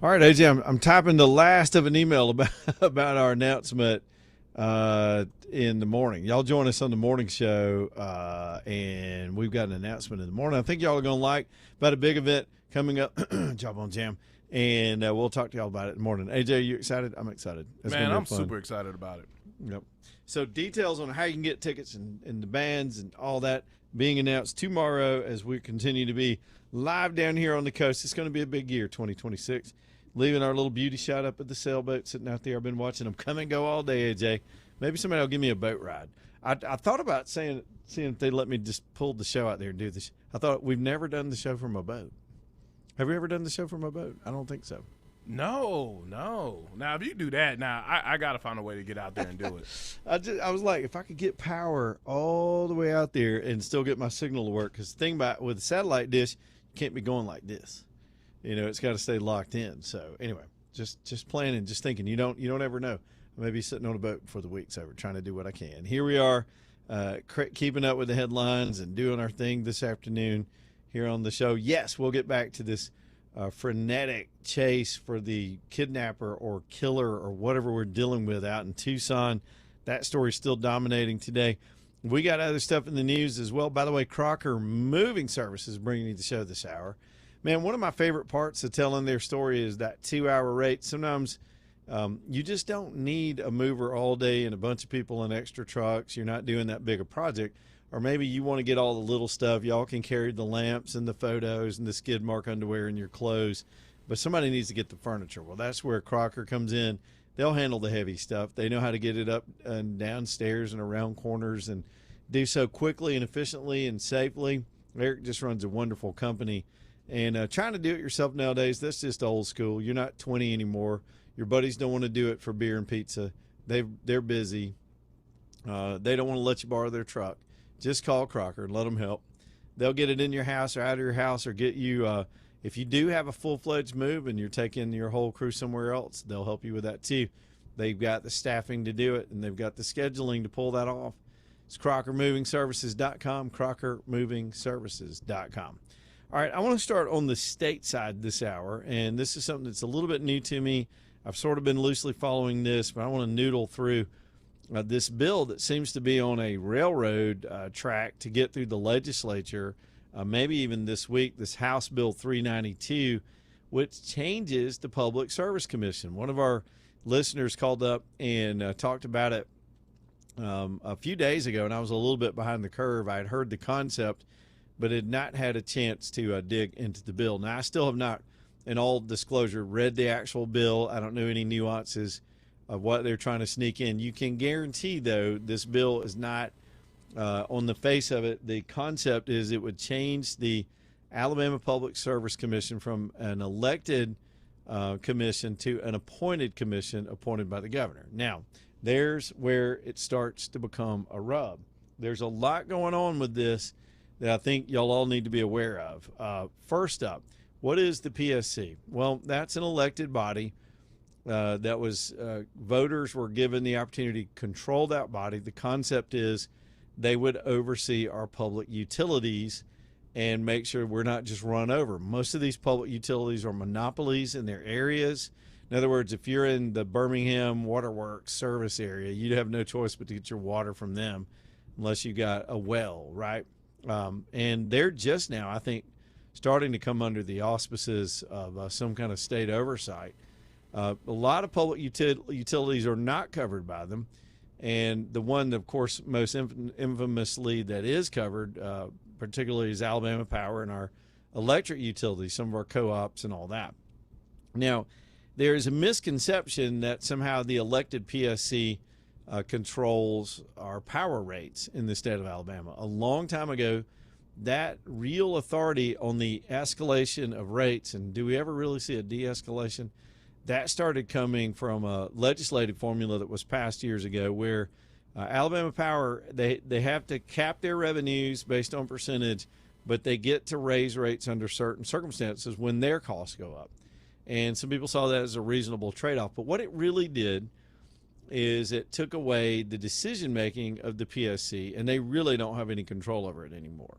All right, AJ, I'm typing the last of an email about about our announcement in the morning. Y'all join us on the morning show, and we've got an announcement in the morning. I think y'all are going to like about a big event coming up. Job on Jam, and we'll talk to y'all about it in the morning. AJ, you excited? I'm excited. It's Man, gonna I'm be fun. super excited about it. Yep. So details on how you can get tickets and the bands and all that being announced tomorrow as we continue to be live down here on the coast. It's going to be a big year, 2026. Leaving our little beauty shot up at the sailboat sitting out there. I've been watching them come and go all day, AJ. Maybe somebody will give me a boat ride. I thought about seeing if they let me just pull the show out there and do this. I thought we've never done the show from a boat. Have we ever done the show from a boat? I don't think so. No. Now, if you do that, I got to find a way to get out there and do it. I was like, if I could get power all the way out there and still get my signal to work, because the thing about with a satellite dish, you can't be going like this. You know, it's got to stay locked in. So anyway, just planning, just thinking. You don't ever know. I may be sitting on a boat before the week's over, trying to do what I can. Here we are, keeping up with the headlines and doing our thing this afternoon here on the show. Yes, we'll get back to this frenetic chase for the kidnapper or killer or whatever we're dealing with out in Tucson. That story's still dominating today. We got other stuff in the news as well. By the way, Crocker Moving Services bringing you the show this hour. Man, one of my favorite parts of telling their story is that 2-hour rate. Sometimes you just don't need a mover all day and a bunch of people in extra trucks. You're not doing that big a project. Or maybe you want to get all the little stuff. Y'all can carry the lamps and the photos and the skid mark underwear and your clothes. But somebody needs to get the furniture. Well, that's where Crocker comes in. They'll handle the heavy stuff. They know how to get it up and downstairs and around corners and do so quickly and efficiently and safely. Eric just runs a wonderful company. And trying to do it yourself nowadays, that's just old school. You're not 20 anymore. Your buddies don't want to do it for beer and pizza. They're busy. They don't want to let you borrow their truck. Just call Crocker and let them help. They'll get it in your house or out of your house or get you, if you do have a full-flegged move and you're taking your whole crew somewhere else, they'll help you with that too. They've got the staffing to do it, and they've got the scheduling to pull that off. It's CrockerMovingServices.com, CrockerMovingServices.com. All right, I want to start on the state side this hour, and this is something that's a little bit new to me. I've sort of been loosely following this, but I want to noodle through this bill that seems to be on a railroad track to get through the legislature, maybe even this week, this House Bill 392, which changes the Public Service Commission. One of our listeners called up and talked about it a few days ago, and I was a little bit behind the curve. I had heard the concept, but had not had a chance to dig into the bill. Now, I still have not, in all disclosure, read the actual bill. I don't know any nuances of what they're trying to sneak in. You can guarantee, though, this bill is not, on the face of it, the concept is it would change the Alabama Public Service Commission from an elected commission to an appointed commission appointed by the governor. Now, there's where it starts to become a rub. There's a lot going on with this that I think y'all all need to be aware of. First up, what is the PSC? Well, that's an elected body that was voters were given the opportunity to control that body. The concept is they would oversee our public utilities and make sure we're not just run over. Most of these public utilities are monopolies in their areas. In other words, if you're in the Birmingham Waterworks service area, you'd have no choice but to get your water from them unless you got a well, right? And they're just now, I think, starting to come under the auspices of some kind of state oversight. A lot of public utilities are not covered by them. And the one, of course, most infamously that is covered, particularly is Alabama Power and our electric utilities, some of our co-ops and all that. Now, there is a misconception that somehow the elected PSC controls our power rates in the state of Alabama. A long time ago, that real authority on the escalation of rates, and do we ever really see a de-escalation? That started coming from a legislative formula that was passed years ago where Alabama Power, they have to cap their revenues based on percentage, but they get to raise rates under certain circumstances when their costs go up. And some people saw that as a reasonable trade-off. But what it really did is it took away the decision-making of the PSC, and they really don't have any control over it anymore.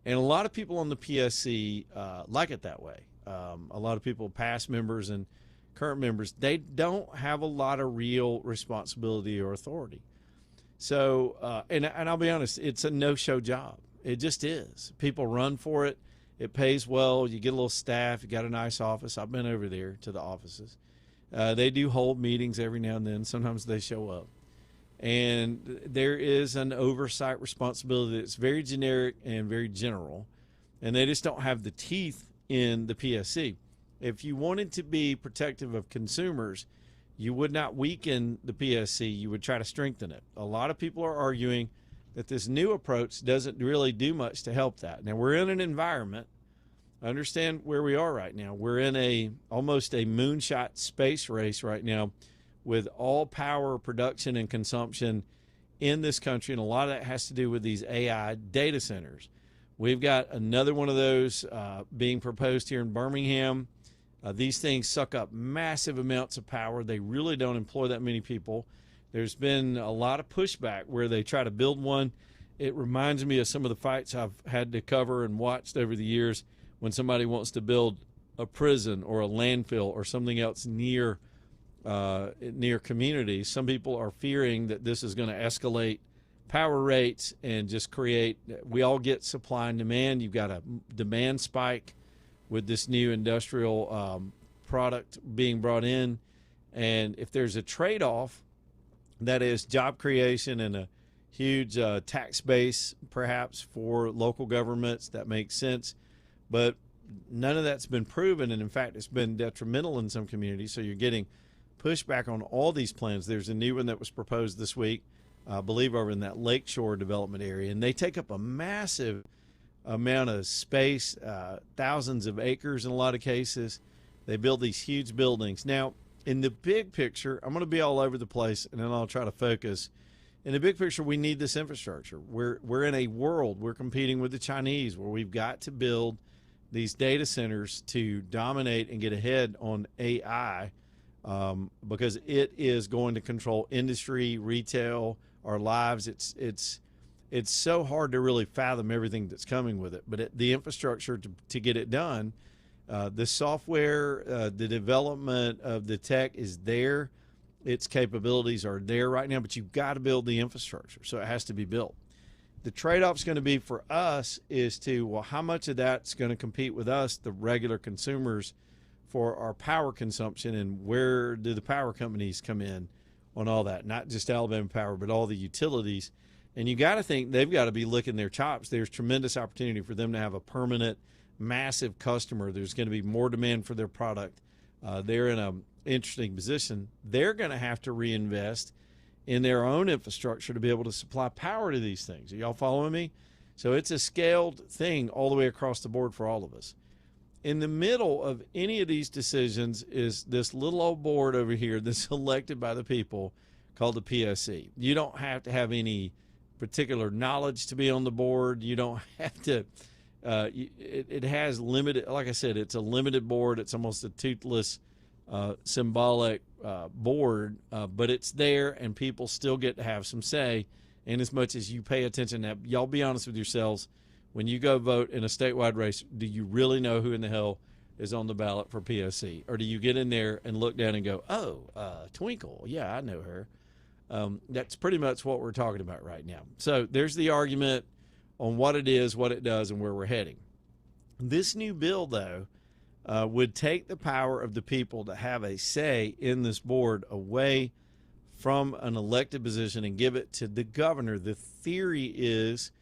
And a lot of people on the PSC like it that way. a lot of people, past members and current members, they don't have a lot of real responsibility or authority. So, and I'll be honest, it's a no-show job. It just is. People run for it. It pays well. You get a little staff. You got a nice office. I've been over there to the offices. They do hold meetings every now and then. Sometimes they show up. And there is an oversight responsibility that's very generic and very general. And they just don't have the teeth in the PSC. If you wanted to be protective of consumers, you would not weaken the PSC. You would try to strengthen it. A lot of people are arguing that this new approach doesn't really do much to help that. Now, we're in an environment. Understand where we are right now. We're in almost a moonshot space race right now with all power production and consumption in this country, and a lot of that has to do with these AI data centers. We've got another one of those being proposed here in Birmingham. These things suck up massive amounts of power. They really don't employ that many people. There's been a lot of pushback where they try to build one. It reminds me of some of the fights I've had to cover and watched over the years when somebody wants to build a prison or a landfill or something else near communities. Some people are fearing that this is going to escalate power rates and just create, we all get supply and demand. You've got a demand spike with this new industrial product being brought in. And if there's a trade-off, that is job creation and a huge tax base perhaps for local governments, that makes sense. But none of that's been proven, and in fact, it's been detrimental in some communities. So you're getting pushback on all these plans. There's a new one that was proposed this week, I believe over in that Lakeshore development area, and they take up a massive amount of space, thousands of acres in a lot of cases. They build these huge buildings. Now, in the big picture, I'm going to be all over the place, and then I'll try to focus. In the big picture, we need this infrastructure. We're in a world, we're competing with the Chinese, where we've got to build these data centers to dominate and get ahead on AI, because it is going to control industry, retail, our lives. It's so hard to really fathom everything that's coming with it. But the infrastructure to get it done, the software, the development of the tech is there. Its capabilities are there right now, but you've got to build the infrastructure, so it has to be built. The trade-off is going to be for us is to, well, how much of that's going to compete with us, the regular consumers, for our power consumption, and where do the power companies come in on all that? Not just Alabama Power, but all the utilities. And you got to think they've got to be licking their chops. There's tremendous opportunity for them to have a permanent, massive customer. There's going to be more demand for their product. They're in an interesting position. They're going to have to reinvest in their own infrastructure to be able to supply power to these things. Are y'all following me? So it's a scaled thing all the way across the board for all of us. In the middle of any of these decisions is this little old board over here that's elected by the people called the PSC. You don't have to have any particular knowledge to be on the board. You don't have to, it has limited, like I said, it's a limited board. It's almost a toothless, symbolic board, but it's there, and people still get to have some say. And as much as you pay attention, now, y'all be honest with yourselves. When you go vote in a statewide race, do you really know who in the hell is on the ballot for PSC? Or do you get in there and look down and go, oh, Twinkle, yeah, I know her. That's pretty much what we're talking about right now. So there's the argument on what it is, what it does, and where we're heading. This new bill, though, would take the power of the people to have a say in this board away from an elected position and give it to the governor. The theory is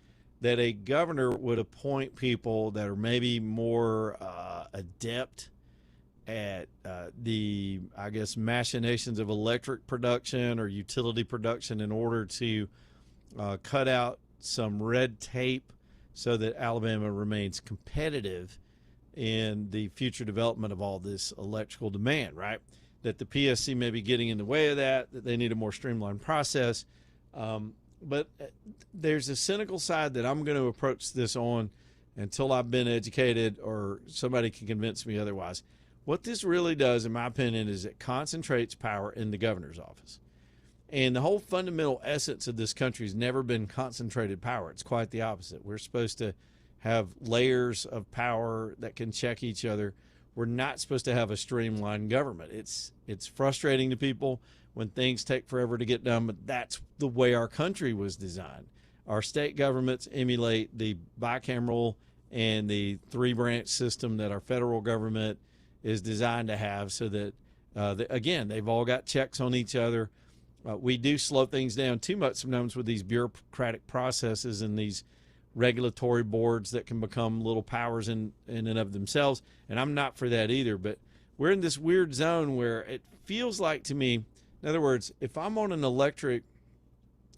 that a governor would appoint people that are maybe more adept at the, I guess, machinations of electric production or utility production in order to cut out some red tape so that Alabama remains competitive in the future development of all this electrical demand, right? That the PSC may be getting in the way of that they need a more streamlined process. But there's a cynical side that I'm going to approach this on until I've been educated or somebody can convince me otherwise. What this really does, in my opinion, is it concentrates power in the governor's office. And the whole fundamental essence of this country has never been concentrated power. It's quite the opposite. We're supposed to have layers of power that can check each other. we're not supposed to have a streamlined government. It's frustrating to people when things take forever to get done, but that's the way our country was designed. Our state governments emulate the bicameral and the three-branch system that our federal government is designed to have, so that, again, they've all got checks on each other. We do slow things down too much sometimes with these bureaucratic processes and these regulatory boards that can become little powers in and of themselves. And I'm not for that either. But we're in this weird zone where it feels like to me, in other words, if I'm on an electric,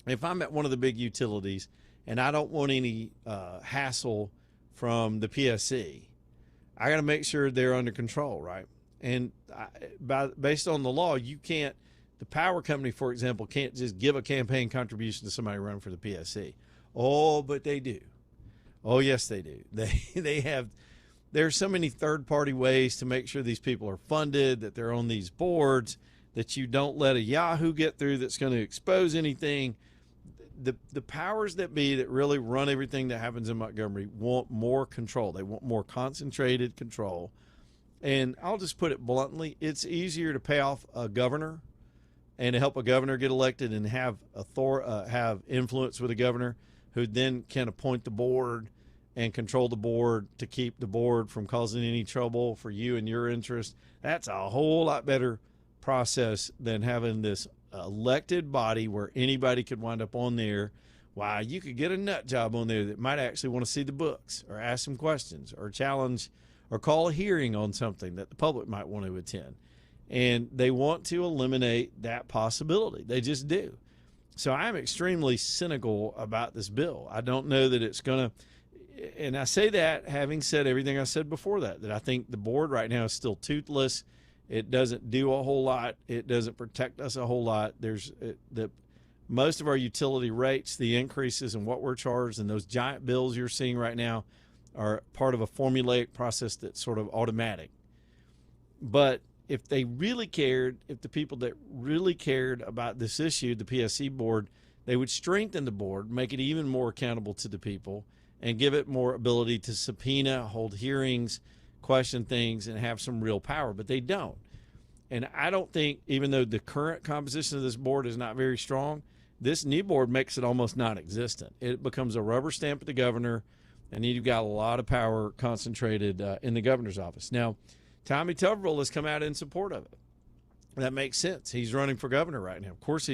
if I'm at one of the big utilities and I don't want any hassle from the PSC, I got to make sure they're under control, right? And based on the law, you can't, the power company, for example, can't just give a campaign contribution to somebody running for the PSC. Oh, but they do. Oh, yes, they do. They have, there's so many third-party ways to make sure these people are funded, that they're on these boards, that you don't let a Yahoo get through that's going to expose anything. The powers that be that really run everything that happens in Montgomery want more control. They want more concentrated control. And I'll just put it bluntly, it's easier to pay off a governor and to help a governor get elected and have influence with a governor who then can appoint the board and control the board to keep the board from causing any trouble for you and your interest. That's a whole lot better process than having this elected body where anybody could wind up on there. Why, you could get a nut job on there that might actually want to see the books or ask some questions or challenge or call a hearing on something that the public might want to attend. And they want to eliminate that possibility. They just do. So I'm extremely cynical about this bill. I don't know that it's going to, and I say that having said everything I said before that I think the board right now is still toothless. It doesn't do a whole lot. It doesn't protect us a whole lot. Most of our utility rates, the increases in what we're charged, and those giant bills you're seeing right now are part of a formulaic process that's sort of automatic. But if they really cared, if the people that really cared about this issue, the PSC board, they would strengthen the board, make it even more accountable to the people, and give it more ability to subpoena, hold hearings, question things, and have some real power. But they don't. And I don't think, even though the current composition of this board is not very strong, this new board makes it almost non-existent. It becomes a rubber stamp at the governor, and you've got a lot of power concentrated in the governor's office. Now, Tommy Tuberville has come out in support of it. That makes sense. He's running for governor right now. Of course,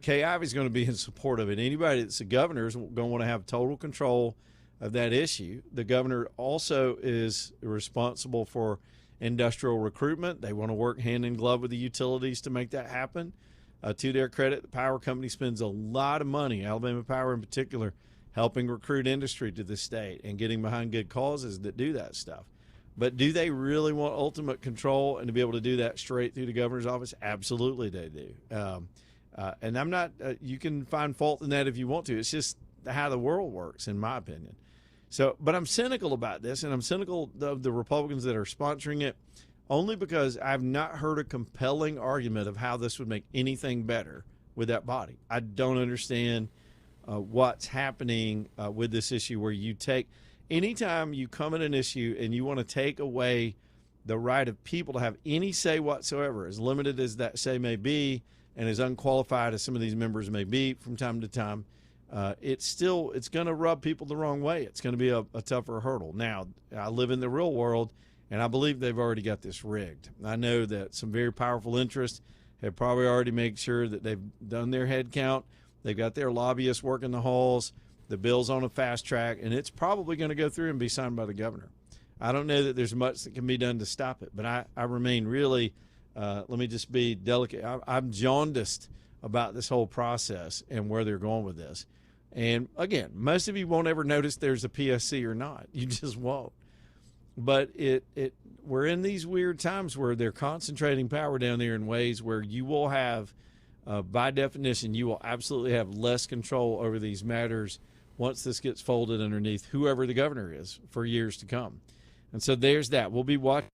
Kay Ivey's going to be in support of it. Anybody that's a governor is going to want to have total control of that issue. The governor also is responsible for industrial recruitment. They want to work hand in glove with the utilities to make that happen. To their credit, the power company spends a lot of money, Alabama Power in particular, helping recruit industry to the state and getting behind good causes that do that stuff. But do they really want ultimate control and to be able to do that straight through the governor's office? Absolutely they do. And I'm not, you can find fault in that if you want to. It's just how the world works, in my opinion. So, but I'm cynical about this, and I'm cynical of the Republicans that are sponsoring it only because I've not heard a compelling argument of how this would make anything better with that body. I don't understand what's happening with this issue where you take, anytime you come at an issue and you want to take away the right of people to have any say whatsoever, as limited as that say may be and as unqualified as some of these members may be from time to time, it's going to rub people the wrong way. It's going to be a tougher hurdle. Now, I live in the real world, and I believe they've already got this rigged. I know that some very powerful interests have probably already made sure that they've done their head count. They've got their lobbyists working the halls. The bill's on a fast track, and it's probably going to go through and be signed by the governor. I don't know that there's much that can be done to stop it, but I remain really, let me just be delicate. I'm jaundiced about this whole process and where they're going with this. And again, most of you won't ever notice there's a PSC or not. You just won't. But we're in these weird times where they're concentrating power down there in ways where you will have, by definition, you will absolutely have less control over these matters once this gets folded underneath whoever the governor is for years to come. And so there's that. We'll be watching.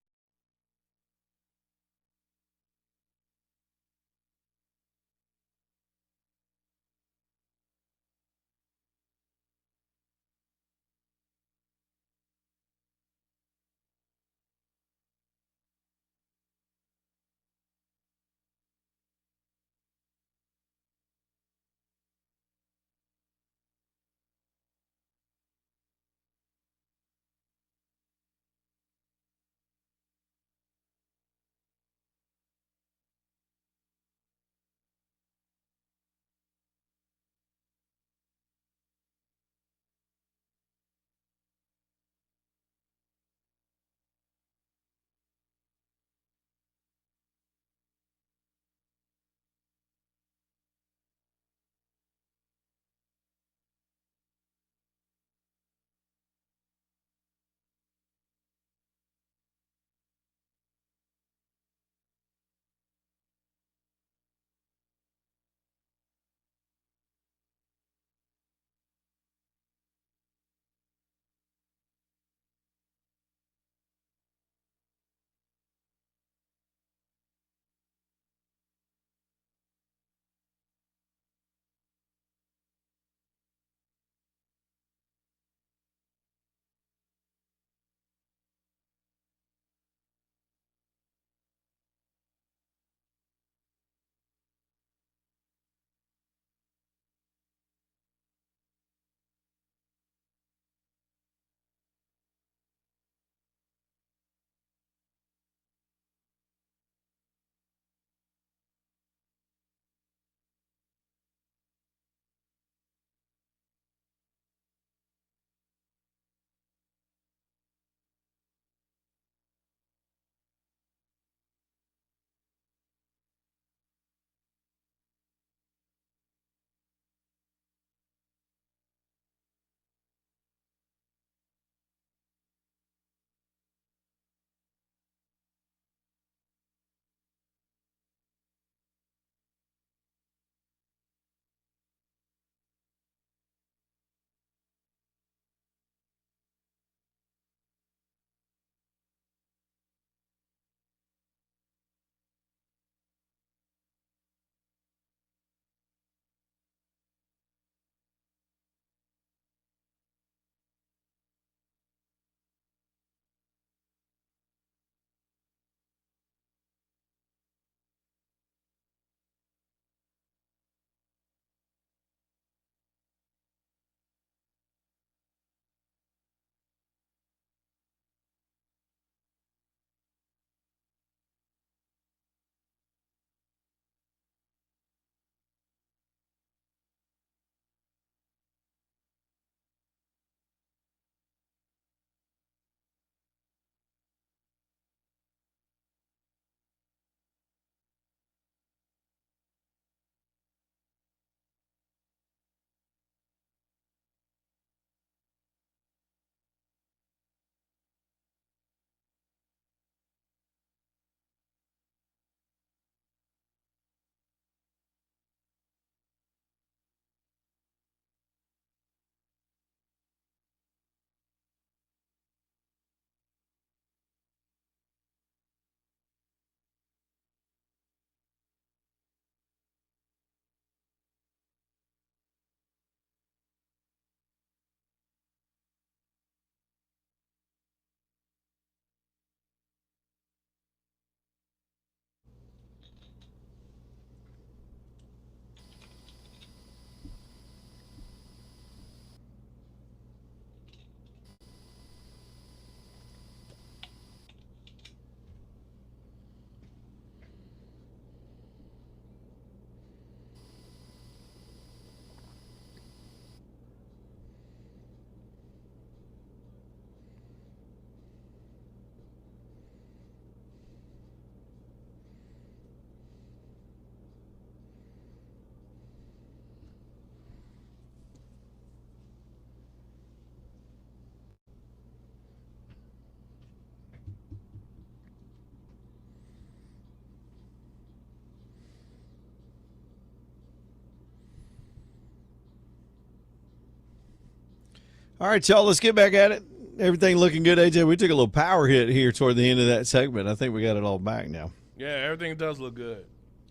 All right, y'all, let's get back at it. Everything looking good, AJ. We took a little power hit here toward the end of that segment. I think we got it all back now. Yeah, everything does look good.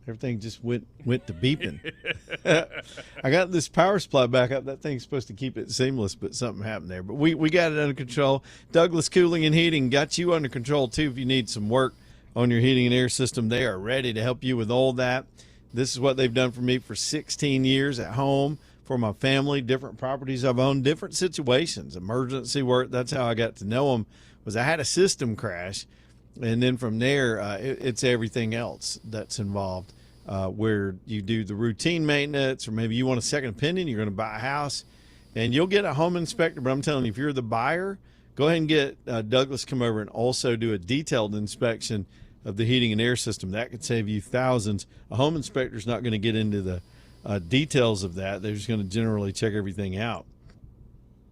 Everything just went to beeping. I got this power supply back up. That thing's supposed to keep it seamless, but something happened there. But we got it under control. Douglas Cooling and Heating got you under control, too, if you need some work on your heating and air system. They are ready to help you with all that. This is what they've done for me for 16 years at home, for my family, different properties I've owned, different situations, emergency work. That's how I got to know them, was I had a system crash. And then from there, it's everything else that's involved. Where you do the routine maintenance, or maybe you want a second opinion, you're going to buy a house, and you'll get a home inspector. But I'm telling you, if you're the buyer, go ahead and get Douglas come over and also do a detailed inspection of the heating and air system. That could save you thousands. A home inspector is not going to get into the details of that. They're just going to generally check everything out.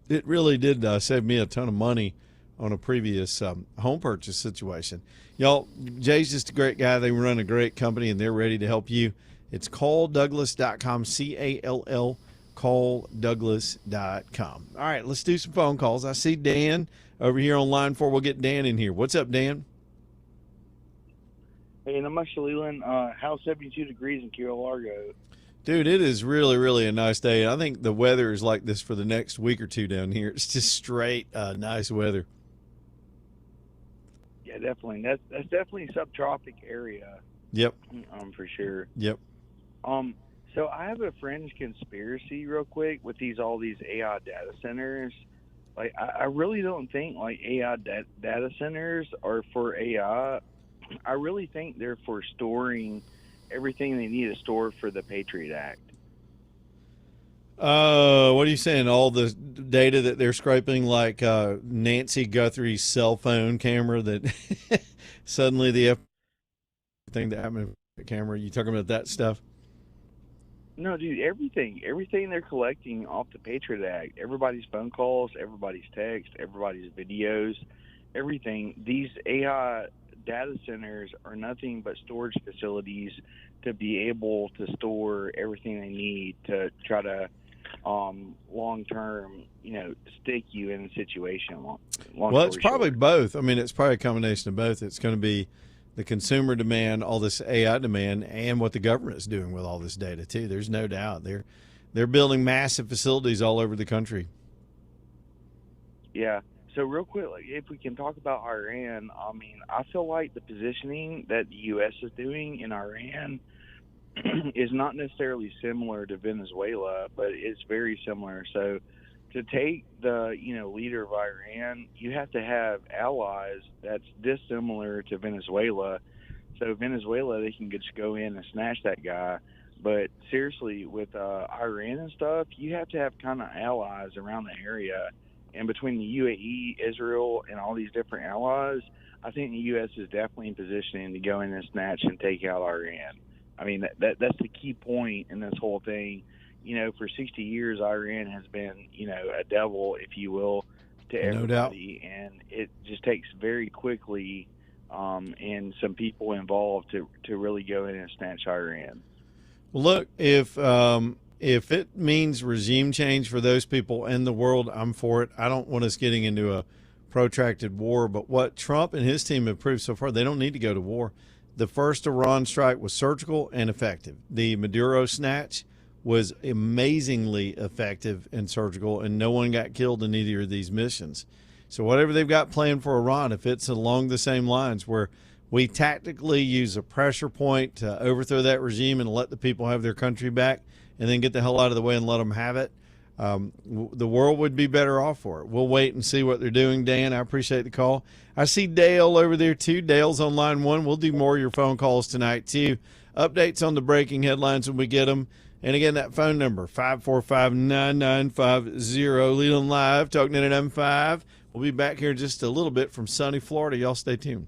It really did save me a ton of money on a previous home purchase situation. Y'all, Jay's just a great guy. They run a great company, and they're ready to help you. It's calldouglas.com, C-A-L-L, calldouglas.com. All right, let's do some phone calls. I see Dan over here on line 4. We'll get Dan in here. What's up, Dan? Hey, and I'm actually Leland. How's 72 degrees in Kilo Largo? Dude, it is really, really a nice day. I think the weather is like this for the next week or two down here. It's just straight nice weather. Yeah, definitely. That's definitely a subtropic area. Yep. For sure. Yep. So I have a fringe conspiracy real quick with all these AI data centers. Like, I really don't think like AI data centers are for AI. I really think they're for storing everything they need to store for the Patriot Act. What are you saying? All the data that they're scraping, like Nancy Guthrie's cell phone camera that suddenly the thing that happened with the camera. You talking about that stuff? No, dude, everything they're collecting off the Patriot Act, everybody's phone calls, everybody's text, everybody's videos, everything. These AI data centers are nothing but storage facilities to be able to store everything they need to try to long term, stick you in a situation. Well, it's probably both. I mean, it's probably a combination of both. It's going to be the consumer demand, all this AI demand, and what the government is doing with all this data too. There's no doubt they're building massive facilities all over the country. Yeah. So real quick, like, if we can talk about Iran, I mean, I feel like the positioning that the U.S. is doing in Iran is not necessarily similar to Venezuela, but it's very similar. So to take the leader of Iran, you have to have allies that's dissimilar to Venezuela. So Venezuela, they can just go in and snatch that guy. But seriously, with Iran and stuff, you have to have kind of allies around the area. And between the UAE, Israel, and all these different allies, I think the U.S. is definitely in position to go in and snatch and take out Iran. I mean, that's the key point in this whole thing. For 60 years, Iran has been, a devil, if you will, to everybody. No doubt. And it just takes very quickly and some people involved to really go in and snatch Iran. Well, look, if it means regime change for those people and the world, I'm for it. I don't want us getting into a protracted war, but what Trump and his team have proved so far, they don't need to go to war. The first Iran strike was surgical and effective. The Maduro snatch was amazingly effective and surgical, and no one got killed in either of these missions. So whatever they've got planned for Iran, if it's along the same lines where we tactically use a pressure point to overthrow that regime and let the people have their country back and then get the hell out of the way and let them have it, the world would be better off for it. We'll wait and see what they're doing, Dan. I appreciate the call. I see Dale over there, too. Dale's on line 1. We'll do more of your phone calls tonight, too. Updates on the breaking headlines when we get them. And, again, that phone number, 545-9950. Leland Live, TalkNet at M5. We'll be back here in just a little bit from sunny Florida. Y'all stay tuned.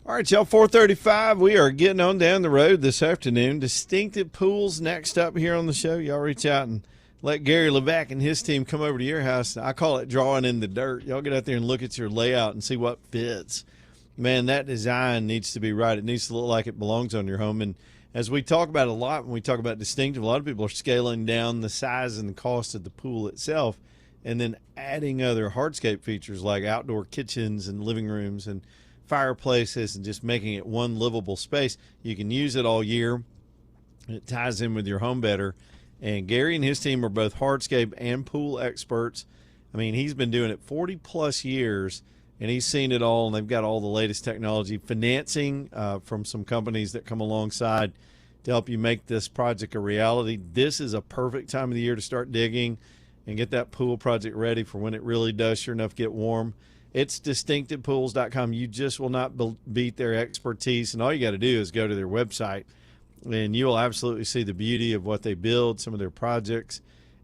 All right, y'all, 4:35. We are getting on down the road this afternoon. Distinctive Pools next up here on the show. Y'all reach out and let Gary Levac and his team come over to your house. I call it drawing in the dirt. Y'all get out there and look at your layout and see what fits. Man, that design needs to be right. It needs to look like it belongs on your home. And as we talk about a lot when we talk about Distinctive, a lot of people are scaling down the size and the cost of the pool itself and then adding other hardscape features like outdoor kitchens and living rooms and fireplaces and just making it one livable space. You can use it all year. It ties in with your home better. And Gary and his team are both hardscape and pool experts. I mean, he's been doing it 40 plus years and he's seen it all, and they've got all the latest technology, financing from some companies that come alongside to help you make this project a reality. This is a perfect time of the year to start digging and get that pool project ready for when it really does sure enough get warm. It's distinctivepools.com. You just will not beat their expertise, and all you got to do is go to their website, and you will absolutely see the beauty of what they build, some of their projects,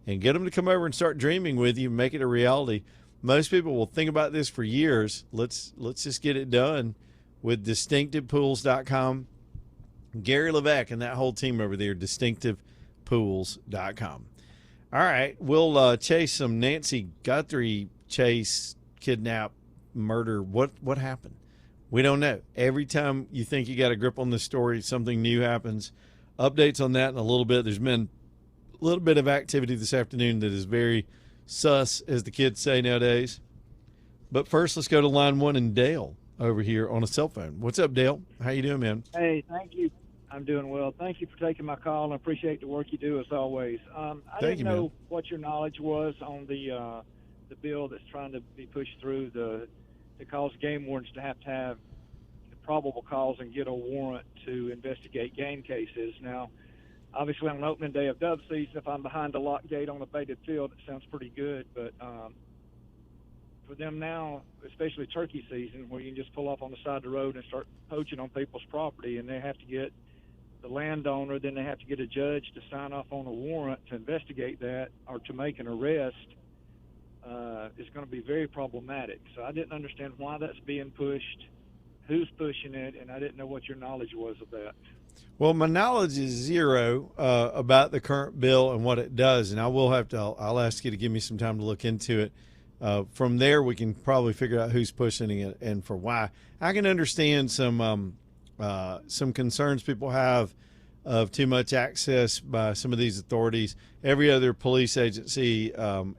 and get them to come over and start dreaming with you, make it a reality. Most people will think about this for years. Let's just get it done with distinctivepools.com. Gary Levac and that whole team over there, distinctivepools.com. All right, we'll chase some Nancy Guthrie chase, kidnap, murder. What happened? We don't know. Every time you think you got a grip on the story, something new happens. Updates on that in a little bit. There's been a little bit of activity this afternoon that is very sus, as the kids say nowadays. But first, let's go to line one and Dale over here on a cell phone. What's up, Dale? How you doing, man? Hey, thank you. I'm doing well. Thank you for taking my call, and I appreciate the work you do as always. I didn't know what your knowledge was on the bill that's trying to be pushed through to cause game wardens to have the probable cause and get a warrant to investigate game cases. Now, obviously, on an opening day of dove season, if I'm behind a lock gate on a baited field, it sounds pretty good. But for them now, especially turkey season, where you can just pull off on the side of the road and start poaching on people's property, and they have to get the landowner, then they have to get a judge to sign off on a warrant to investigate that or to make an arrest, is going to be very problematic. So I didn't understand why that's being pushed, who's pushing it, and I didn't know what your knowledge was of that. Well, my knowledge is zero about the current bill and what it does, and I'll ask you to give me some time to look into it. From there, we can probably figure out who's pushing it and for why. I can understand some concerns people have of too much access by some of these authorities. Every other police agency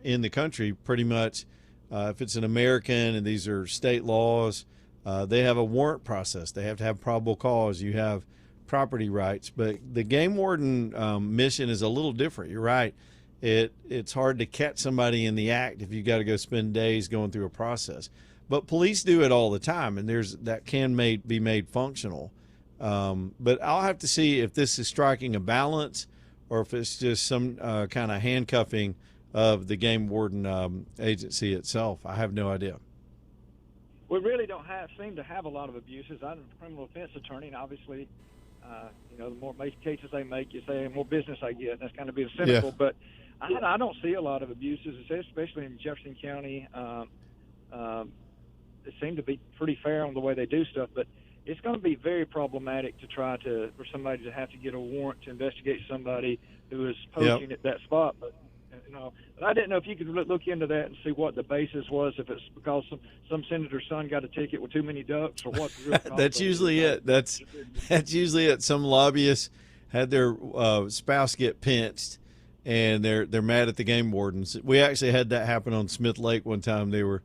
in the country, pretty much, if it's an American and these are state laws, they have a warrant process. They have to have probable cause. You have property rights. But the game warden mission is a little different. You're right. It's hard to catch somebody in the act if you got to go spend days going through a process. But police do it all the time, and that can be made functional. But I'll have to see if this is striking a balance or if it's just some kind of handcuffing of the game warden agency itself. I have no idea. We really don't seem to have a lot of abuses. I'm a criminal defense attorney, and obviously, the more cases they make, you say, the more business I get. That's kind of being cynical, yeah. But I don't see a lot of abuses, especially in Jefferson County. They seem to be pretty fair on the way they do stuff, but it's going to be very problematic to try for somebody to have to get a warrant to investigate somebody who is poaching at that spot. But I didn't know if you could look into that and see what the basis was. If it's because some senator's son got a ticket with too many ducks, or what. That's usually it. That's usually it. Some lobbyists had their spouse get pinched, and they're mad at the game wardens. We actually had that happen on Smith Lake one time. They were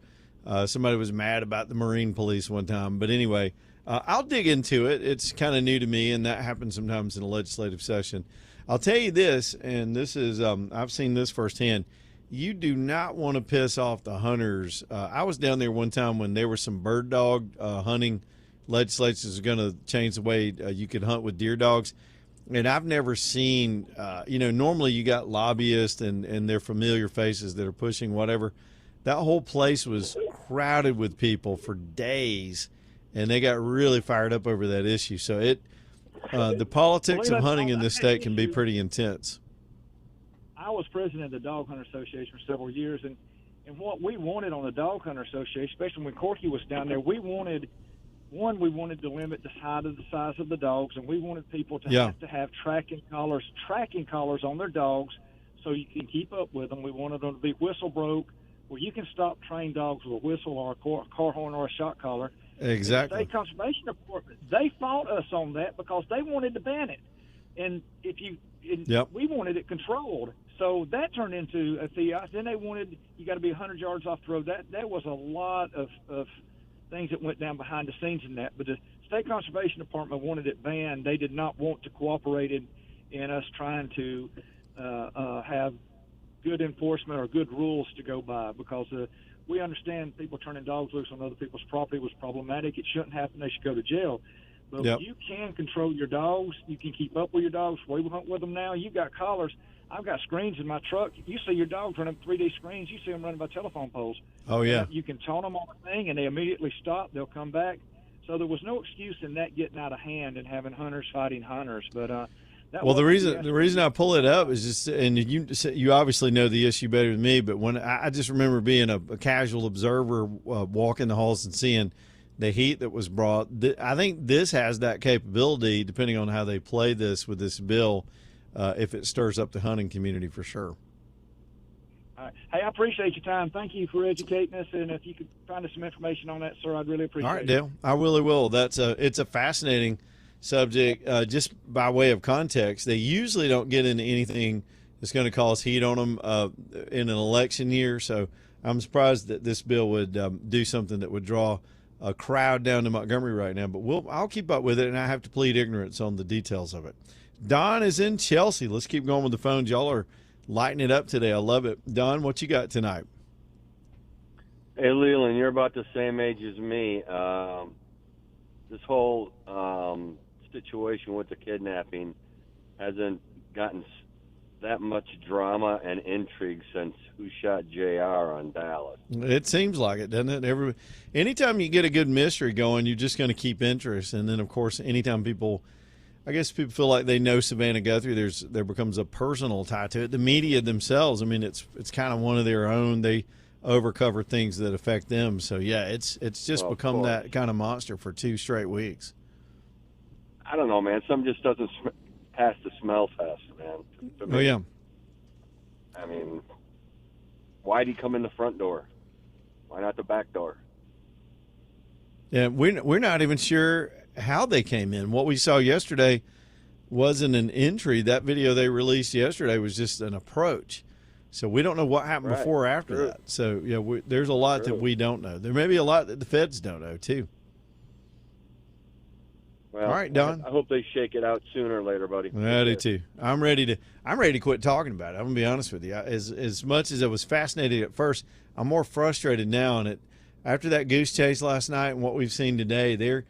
somebody was mad about the Marine Police one time. But anyway, I'll dig into it. It's kind of new to me, and that happens sometimes in a legislative session. I'll tell you this, and this is I've seen this firsthand. You do not want to piss off the hunters. I was down there one time when there were some bird dog hunting legislation going to change the way you could hunt with deer dogs. And I've never seen, normally you got lobbyists and their familiar faces that are pushing whatever. That whole place was crowded with people for days, and they got really fired up over that issue. So the politics of hunting in this state can be pretty intense. I was president of the Dog Hunter Association for several years, and what we wanted on the Dog Hunter Association, especially when Corky was down there, we wanted one, we wanted to limit the height of the size of the dogs, and we wanted people to have tracking collars on their dogs so you can keep up with them. We wanted them to be whistle broke, where you can stop trained dogs with a whistle or a car horn or a shot collar. Exactly. The State Conservation Department, they fought us on that because they wanted to ban it. And we wanted it controlled. So that turned into a theos. Then they wanted, you got to be 100 yards off the road. That was a lot of things that went down behind the scenes in that. But the State Conservation Department wanted it banned. They did not want to cooperate in us trying to have good enforcement or good rules to go by, because we understand people turning dogs loose on other people's property was problematic. It shouldn't happen. They should go to jail. But you can control your dogs. You can keep up with your dogs. We hunt with them now. You've got collars. I've got screens in my truck. You see your dogs running 3D screens. You see them running by telephone poles. Oh, yeah. You can taunt them on a thing, and they immediately stop. They'll come back. So there was no excuse in that getting out of hand and having hunters fighting hunters. But the reason I pull it up is just, and you obviously know the issue better than me, but when I just remember being a casual observer walking the halls and seeing the heat that was brought. I think this has that capability, depending on how they play this with this bill, if it stirs up the hunting community for sure. All right. Hey, I appreciate your time. Thank you for educating us, and if you could find us some information on that, sir, I'd really appreciate it. All right, Dale, I really will. It's a fascinating subject. Just by way of context, they usually don't get into anything that's going to cause heat on them in an election year, so I'm surprised that this bill would do something that would draw a crowd down to Montgomery right now, but I'll keep up with it, and I have to plead ignorance on the details of it. Don is in Chelsea. Let's keep going with the phones. Y'all are lighting it up today. I love it. Don, what you got tonight? Hey, Leland, you're about the same age as me. This whole situation with the kidnapping hasn't gotten that much drama and intrigue since Who Shot JR on Dallas. It seems like it, doesn't it? Anytime you get a good mystery going, you're just going to keep interest. And then, of course, anytime people feel like they know Savannah Guthrie, there becomes a personal tie to it. The media themselves, I mean, it's kind of one of their own. They overcover things that affect them. So, yeah, it's just become that kind of monster for 2 straight weeks. I don't know, man. Something just doesn't pass the smell test, man. Oh, yeah. I mean, why'd he come in the front door? Why not the back door? Yeah, we're not even sure how they came in. What we saw yesterday wasn't an entry. That video they released yesterday was just an approach. So we don't know what happened before or after that. So, yeah, there's a lot that we don't know. There may be a lot that the feds don't know, too. Well, all right, Don. I hope they shake it out sooner or later, buddy. I do too. I'm ready to quit talking about it. I'm gonna be honest with you. As much as I was fascinated at first, I'm more frustrated now. And after that goose chase last night and what we've seen today, they're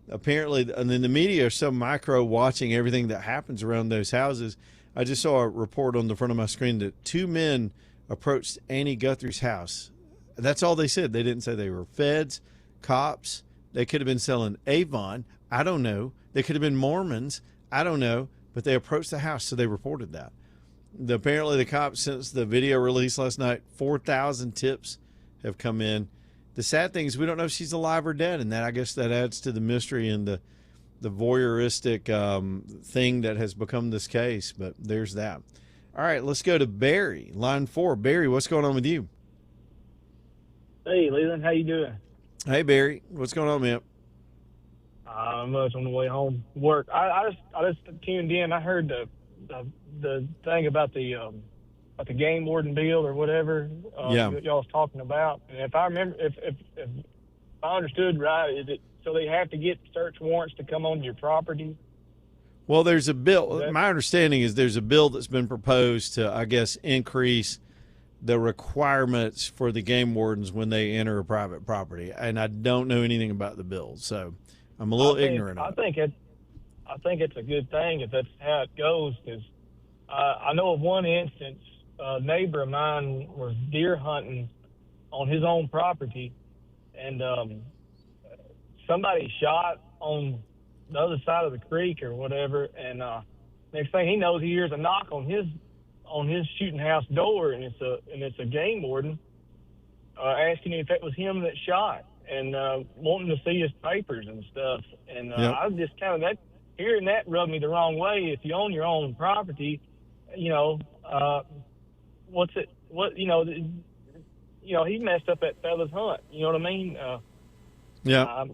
apparently, and then the media are so micro watching everything that happens around those houses. I just saw a report on the front of my screen that 2 men approached Annie Guthrie's house. That's all they said. They didn't say they were feds, cops. They could have been selling Avon. I don't know. They could have been Mormons. I don't know. But they approached the house, so they reported that. Apparently, the cops, since the video released last night, 4,000 tips have come in. The sad thing is we don't know if she's alive or dead, and I guess that adds to the mystery and the voyeuristic thing that has become this case. But there's that. All right, let's go to Barry, line 4. Barry, what's going on with you? Hey, Leland, how you doing? Hey, Barry, what's going on, man? Much on the way home from work. I just tuned in. I heard the thing about the game warden bill or whatever y'all was talking about. And if I remember, if I understood right, is it so they have to get search warrants to come onto your property? Well, there's a bill. My understanding is there's a bill that's been proposed to, I guess, increase the requirements for the game wardens when they enter a private property. And I don't know anything about the bill, so I'm a little ignorant of it. I think it's a good thing if that's how it goes, because I know of one instance, a neighbor of mine was deer hunting on his own property, and somebody shot on the other side of the creek or whatever, and next thing he knows, he hears a knock on his shooting house door, and it's a game warden asking if it was him that shot. and wanting to see his papers and stuff. And Yep. I was just kind of hearing that rubbed me the wrong way. If you own your own property, he messed up at Feathers Hunt. You know what I mean? Yeah.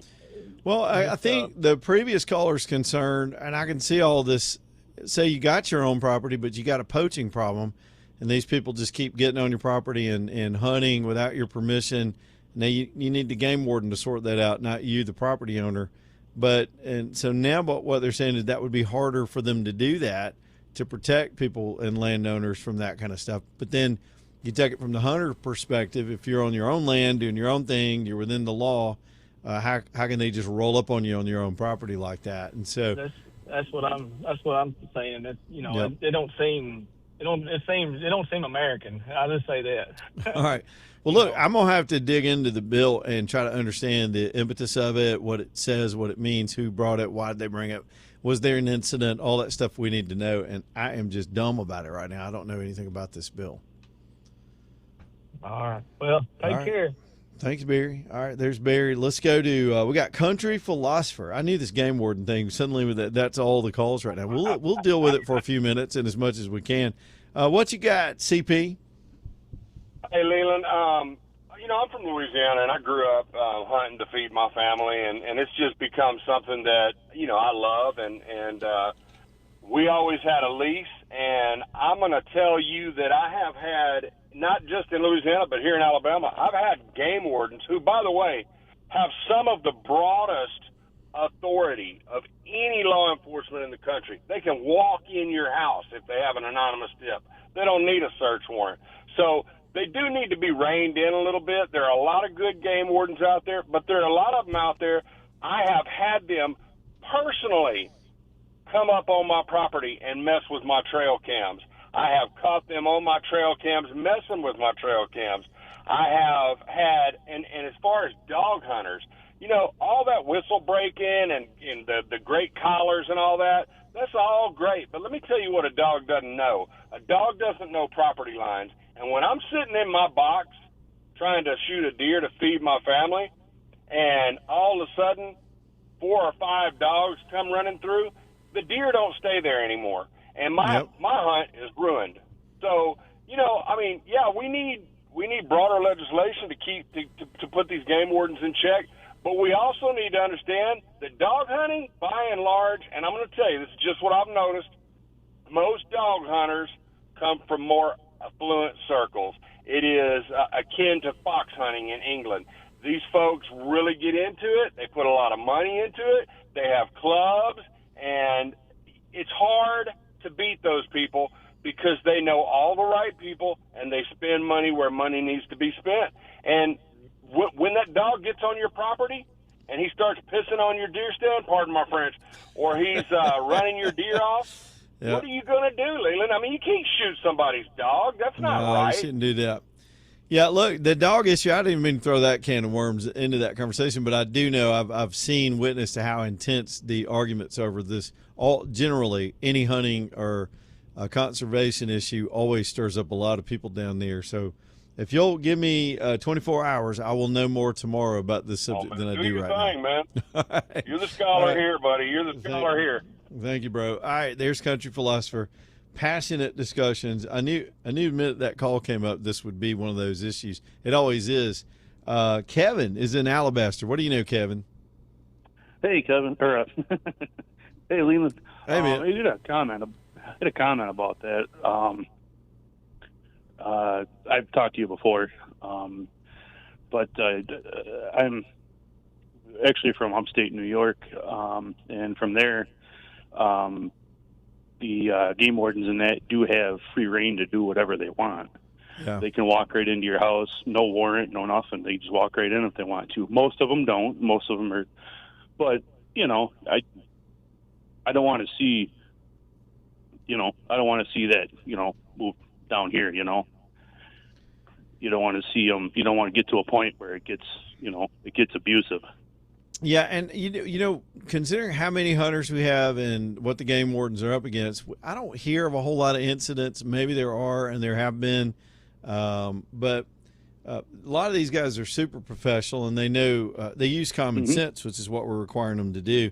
Well, I think the previous caller's concern, and I can see all this, say you got your own property, but you got a poaching problem, and these people just keep getting on your property and hunting without your permission. Now you need the game warden to sort that out, not you, the property owner. And so now what they're saying is that would be harder for them to do that, to protect people and landowners from that kind of stuff. But then you take it from the hunter perspective. If you're on your own land, doing your own thing, you're within the law, how can they just roll up on you on your own property like that? And so that's what I'm saying. That Yep. it don't seem American. I'll just say that. All right. Well, look, I'm going to have to dig into the bill and try to understand the impetus of it, what it says, what it means, who brought it, why did they bring it, was there an incident, all that stuff we need to know. And I am just dumb about it right now. I don't know anything about this bill. All right. Well, take care. Thanks, Barry. All right, there's Barry. Let's go to we got Country Philosopher. I knew this game warden thing. Suddenly, with that's all the calls right now. We'll deal with it for a few minutes and as much as we can. What you got, CP? Hey, Leland. I'm from Louisiana, and I grew up hunting to feed my family, and it's just become something that I love, and we always had a lease. And I'm going to tell you that I have had, not just in Louisiana, but here in Alabama, I've had game wardens who, by the way, have some of the broadest authority of any law enforcement in the country. They can walk in your house if they have an anonymous tip. They don't need a search warrant. So they do need to be reined in a little bit. There are a lot of good game wardens out there, but there are a lot of them out there. I have had them personally come up on my property and mess with my trail cams. I have caught them on my trail cams messing with my trail cams. I have had, and as far as dog hunters, all that whistle breaking and the great collars and all that, that's all great. But let me tell you what a dog doesn't know. A dog doesn't know property lines. And when I'm sitting in my box trying to shoot a deer to feed my family, and all of a sudden 4 or 5 dogs come running through, the deer don't stay there anymore. And my hunt is ruined. So, we need broader legislation to put these game wardens in check. But we also need to understand that dog hunting, by and large, and I'm going to tell you, this is just what I've noticed, most dog hunters come from more affluent circles. It is akin to fox hunting in England. These folks really get into it. They put a lot of money into it. They have clubs, and it's hard to beat those people because they know all the right people and they spend money where money needs to be spent. And when that dog gets on your property and he starts pissing on your deer stand, pardon my French, or he's running your deer off, what are you going to do, Leland? I mean, you can't shoot somebody's dog. That's not right. You shouldn't do that. Yeah, look, the dog issue, I didn't mean to throw that can of worms into that conversation, but I do know I've seen witness to how intense the arguments over this, generally, any hunting or conservation issue always stirs up a lot of people down there. So if you'll give me 24 hours, I will know more tomorrow about this subject than I do right now. Do your thing, man. You're the scholar here, buddy. You're the scholar here. Thank you, bro. All right, there's Country Philosopher. Passionate discussions. I knew the minute that call came up, this would be one of those issues. It always is. Kevin is in Alabaster. What do you know, Kevin? Hey, Kevin. Hey, Leland. Hey, man. I had a comment about that. I've talked to you before, but I'm actually from upstate New York, and from there, the game wardens and that do have free reign to do whatever they want. Yeah. They can walk right into your house, no warrant, no nothing. They just walk right in if they want to. Most of them don't. Most of them are, but I don't want to see, I don't want to see that, move down here. You don't want to see them. You don't want to get to a point where it gets, it gets abusive. Yeah, and considering how many hunters we have and what the game wardens are up against, I don't hear of a whole lot of incidents. Maybe there are, and there have been, but a lot of these guys are super professional, and they know they use common sense, which is what we're requiring them to do.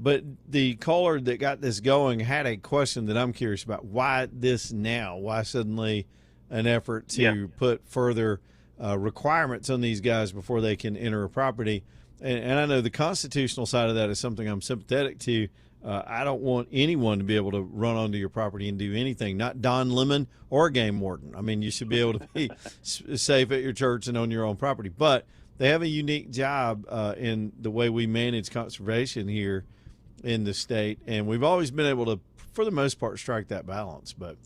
But the caller that got this going had a question that I'm curious about. Why this now? Why suddenly an effort to put further requirements on these guys before they can enter a property? And I know the constitutional side of that is something I'm sympathetic to. I don't want anyone to be able to run onto your property and do anything, not Don Lemon or a game warden. I mean, you should be able to be safe at your church and on your own property. But they have a unique job in the way we manage conservation here in the state, and we've always been able to, for the most part, strike that balance. But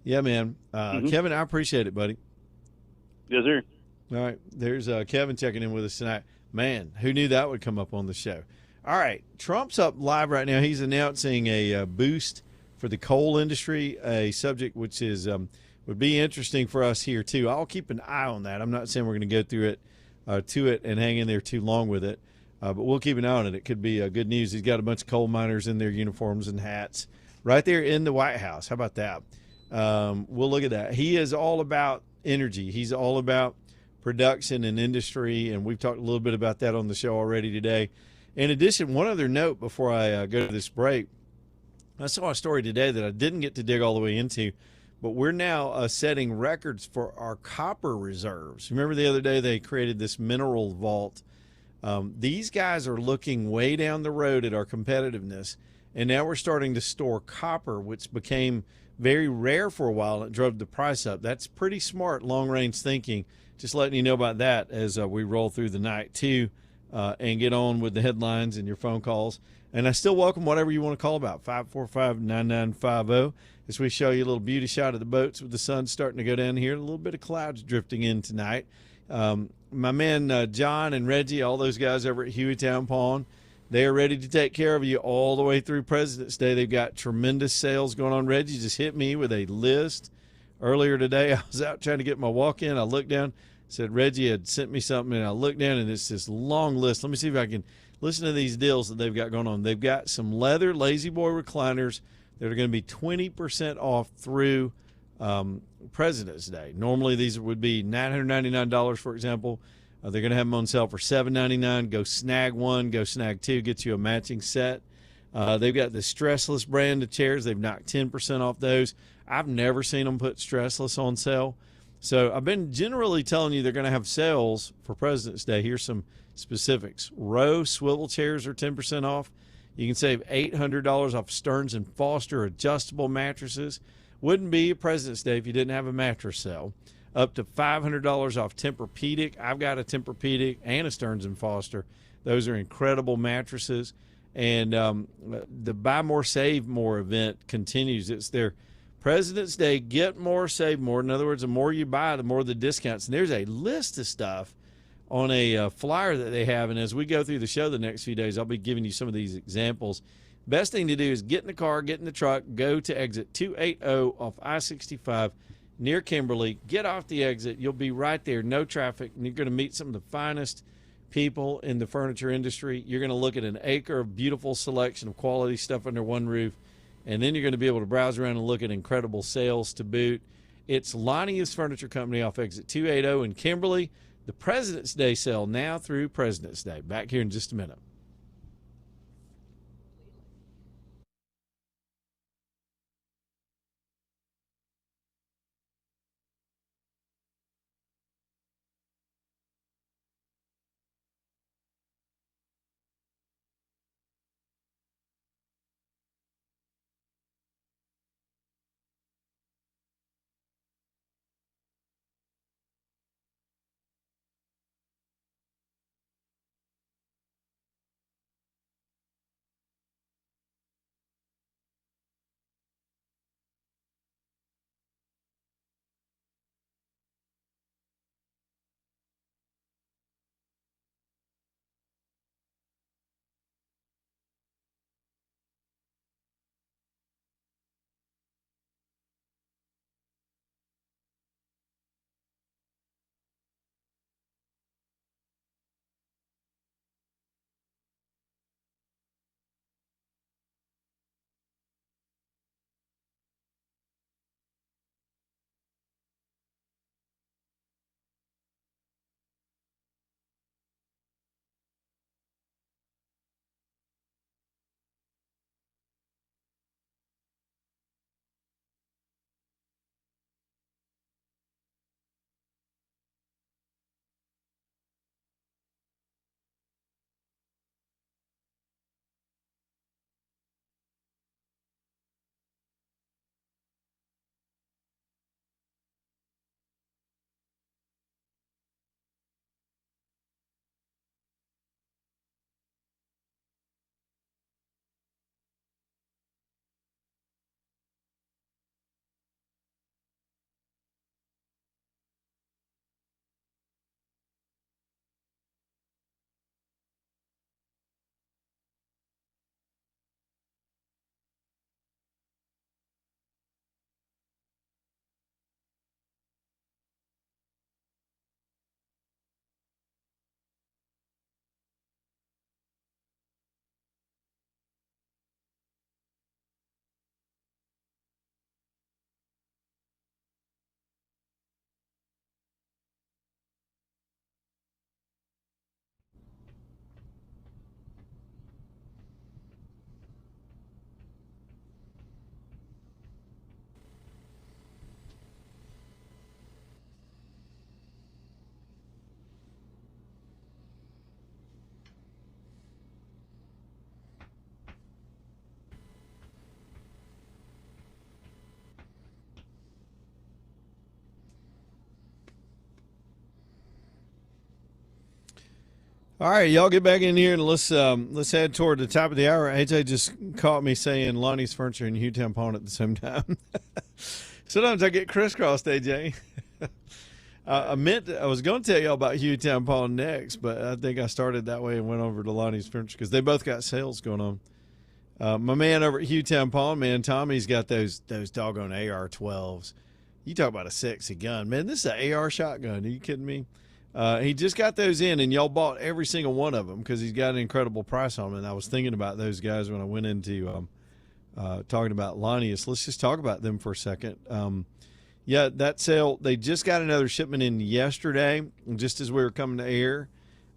yeah, man, Kevin, I appreciate it, buddy. Yes, sir. All right, there's Kevin checking in with us tonight. Man, who knew that would come up on the show? All right, Trump's up live right now. He's announcing a boost for the coal industry, a subject which is would be interesting for us here too. I'll keep an eye on that. I'm not saying we're going to go through it to it and hang in there too long with it. But we'll keep an eye on it. It could be good news. He's got a bunch of coal miners in their uniforms and hats right there in the White House. How about that? We'll look at that. He is all about energy. He's all about production and industry, and we've talked a little bit about that on the show already today. In addition, one other note before I go to this break. I saw a story today that I didn't get to dig all the way into, but we're now setting records for our copper reserves. Remember the other day they created this mineral vault. These guys are looking way down the road at our competitiveness, and now we're starting to store copper, which became very rare for a while, and it drove the price up. That's pretty smart long-range thinking. Just letting you know about that as we roll through the night, too, and get on with the headlines and your phone calls. And I still welcome whatever you want to call about, 545-9950, as we show you a little beauty shot of the boats with the sun starting to go down here, a little bit of clouds drifting in tonight. My man John and Reggie, all those guys over at Hueytown Pawn, they are ready to take care of you all the way through President's Day. They've got tremendous sales going on. Reggie just hit me with a list earlier today. I was out trying to get my walk-in. I looked down, said Reggie had sent me something, and I looked down, and it's this long list. Let me see if I can listen to these deals that they've got going on. They've got some leather Lazy Boy recliners that are going to be 20% off through President's Day. Normally these would be $999, for example. They're going to have them on sale for $799. Go snag one, go snag two, gets you a matching set. They've got the Stressless brand of chairs. They've knocked 10% off those. I've never seen them put Stressless on sale. So I've been generally telling you they're going to have sales for President's Day. Here's some specifics. Row swivel chairs are 10% off. You can save $800 off Stearns & Foster adjustable mattresses. Wouldn't be a President's Day if you didn't have a mattress sale. Up to $500 off Tempur-Pedic. I've got a Tempur-Pedic and a Stearns & Foster. Those are incredible mattresses. And the Buy More, Save More event continues. It's their President's Day, get more, save more. In other words, the more you buy, the more the discounts. And there's a list of stuff on a flyer that they have. And as we go through the show the next few days, I'll be giving you some of these examples. Best thing to do is get in the car, get in the truck, go to exit 280 off I-65 near Kimberly. Get off the exit. You'll be right there, no traffic, and you're going to meet some of the finest people in the furniture industry. You're going to look at an acre of beautiful selection of quality stuff under one roof, and then you're going to be able to browse around and look at incredible sales to boot. It's Lonnie's Furniture Company off exit 280 in Kimberly. The President's Day sale now through President's Day. Back here in just a minute. All right, y'all get back in here and let's head toward the top of the hour. AJ just caught me saying Lonnie's Furniture and Hueytown Pawn at the same time. Sometimes I get crisscrossed, AJ. I was going to tell y'all about Hueytown Pawn next, but I think I started that way and went over to Lonnie's Furniture because they both got sales going on. My man over at Hueytown Pawn, man, Tommy's got those doggone AR-12s. You talk about a sexy gun, man. This is an AR shotgun. Are you kidding me? He just got those in, and y'all bought every single one of them because he's got an incredible price on them. And I was thinking about those guys when I went into talking about Lonnie's. Let's just talk about them for a second. Yeah, that sale, they just got another shipment in yesterday, just as we were coming to air.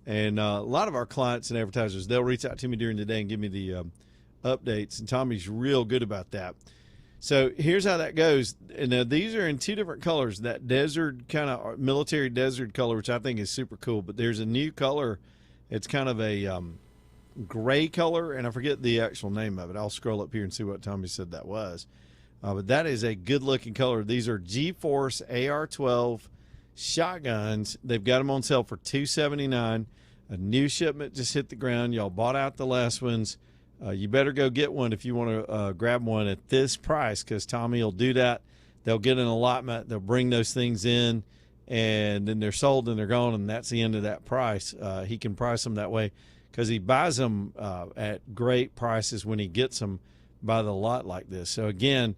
And a lot of our clients and advertisers, they'll reach out to me during the day and give me the updates. And Tommy's real good about that. So here's how that goes. And these are in two different colors, that desert kind of military desert color, which I think is super cool. But there's a new color. It's kind of a gray color, and I forget the actual name of it. I'll scroll up here and see what Tommy said that was. But that is a good-looking color. These are G-Force AR-12 shotguns. They've got them on sale for $279. A new shipment just hit the ground. Y'all bought out the last ones. You better go get one if you want to grab one at this price, because Tommy will do that. They'll get an allotment. They'll bring those things in, and then they're sold and they're gone, and that's the end of that price. He can price them that way because he buys them at great prices when he gets them by the lot like this. So, again,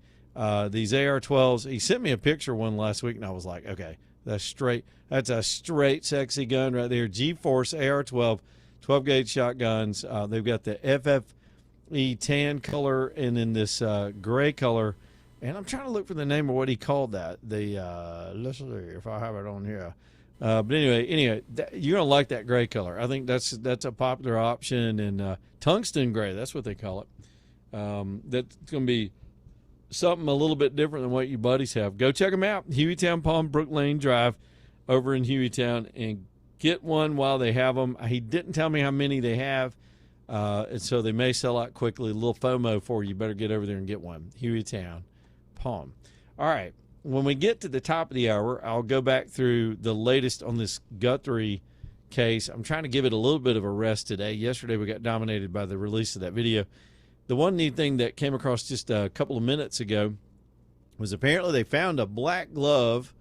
these AR-12s, he sent me a picture of one last week, and I was like, okay, that's a straight sexy gun right there. G-Force AR-12, 12-gauge shotguns. They've got the FFE tan color and then this gray color. And I'm trying to look for the name of what he called that. Let's see if I have it on here. But anyway, you're going to like that gray color. I think that's a popular option. And tungsten gray, that's what they call it. That's going to be something a little bit different than what you buddies have. Go check them out. Hueytown Pawn, Brook Lane Drive over in Hueytown, and get one while they have them. He didn't tell me how many they have, and so they may sell out quickly. A little FOMO for you. Better get over there and get one. Hueytown Pawn. All right. When we get to the top of the hour, I'll go back through the latest on this Guthrie case. I'm trying to give it a little bit of a rest today. Yesterday we got dominated by the release of that video. The one neat thing that came across just a couple of minutes ago was apparently they found a black glove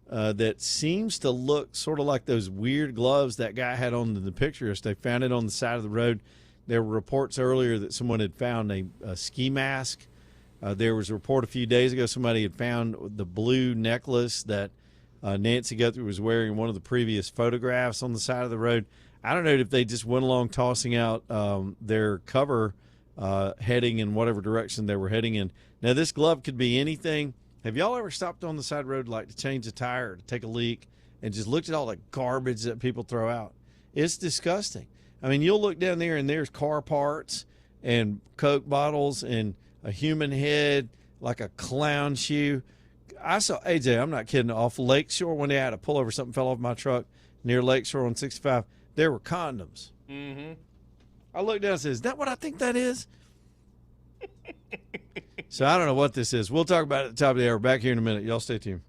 that seems to look sort of like those weird gloves that guy had on in the pictures. They found it on the side of the road. There were reports earlier that someone had found a ski mask. There was a report a few days ago somebody had found the blue necklace that Nancy Guthrie was wearing in one of the previous photographs on the side of the road. I don't know if they just went along tossing out their cover heading in whatever direction they were heading in. Now, this glove could be anything. Have y'all ever stopped on the side of the road like to change a tire or to take a leak and just looked at all the garbage that people throw out? It's disgusting. I mean, you'll look down there and there's car parts and Coke bottles and a human head, like a clown shoe. I saw, AJ, I'm not kidding, off Lakeshore one day I had to pull over, something fell off my truck near Lakeshore on 65. There were condoms. Mm-hmm. I looked down and said, is that what I think that is? So I don't know what this is. We'll talk about it at the top of the hour. Back here in a minute. Y'all stay tuned.